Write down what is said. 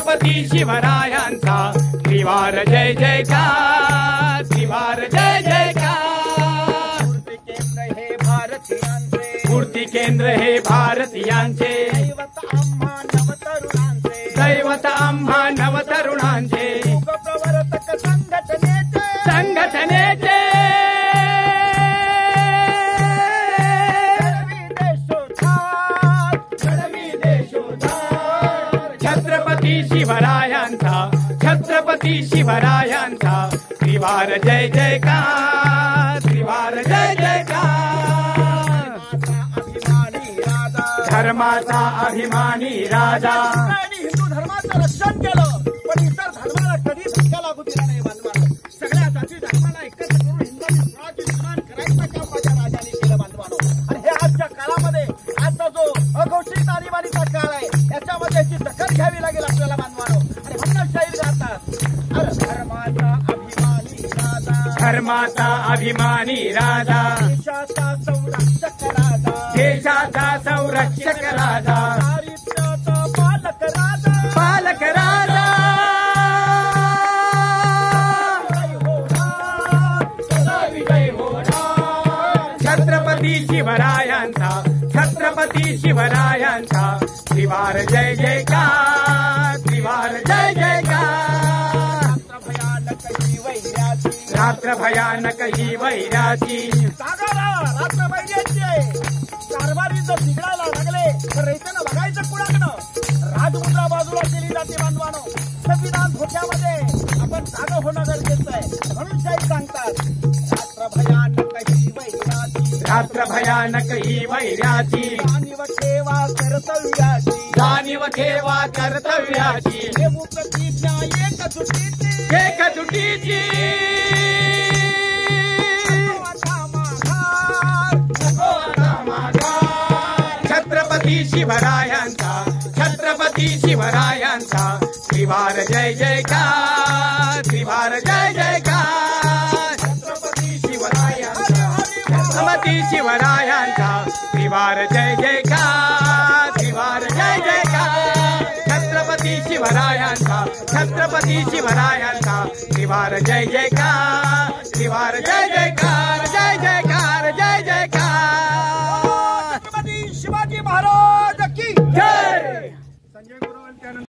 छत्रपती शिवरायांचा त्रिवार जय जयकार, त्रिवार जय जयकार। मूर्ती केंद्र हे भारतीयांचे, दैवत आम्हा नवतरुणांचे, प्रवर्तक संघटनेचे छत्रपती शिवरायांचा, छत्रपती शिवरायांचा त्रिवार जय जयकार, त्रिवार जय जयकार। धर्माचा अभिमानी राजा, हिंदू धर्माचं रक्षण केलं, पण इतर धर्माला कधी धक्का लागू दिला नाही बांधवांनो। सगळ्या जाती धर्माला एकत्र करून हिंदवी स्वराज्य निर्माण करायचं काम माझ्या राजाने केलं बांधवांनो। आणि हे आजच्या काळामध्ये आजचा जो अघोषित आणीबाणीचा काळ आहे याच्यामध्ये याची दखल घ्यावी लागेल आपल्याला बांधवांनो। आणि म्हणून शाहीर गातात, अरे धर्माचा अभिमानी राजा, धर्माचा अभिमानी राजा, देशाचा संरक्षक राजा, देशाचा संरक्षक राजा, चारित्र्याचा पालक राजा, पालक राजा। छत्रपती शिवरायांचा, छत्रपती शिवरायांचा त्रिवार जय जयकार, त्रिवार जय जयकार। रात्र भयानक ही वैराची, रात्र वैर्याची आहे। कारभारी जर बिघडायला लागले तर रयतेनं बघायचं कुणाकडं? राजमुद्रा बाजूला केली जाते बांधवानो। संविधान धोक्यामध्ये आपण जागा होणं गरजेचं आहे। म्हणून शाहीर सांगतात, रात्र भयानक ही वैराची, रात्र भयानक ही वैराची, जाणीव ठेवा कर्तव्याची, जाणीव ठेवा कर्तव्याची, देऊ प्रतिज्ञा एकजुटीची, एकजुटीची। छत्रपती शिवरायांचा, छत्रपती शिवरायांचा त्रिवार जय जयकार, त्रिवार जय जयकार। छत्रपती शिवरायांचा, छत्रपती शिवरायांचा त्रिवार जय जयकार, त्रिवार जय जयकार। छत्रपती शिवरायांचा, छत्रपती शिवरायांचा त्रिवार जय जयकार, त्रिवार जय जयकार।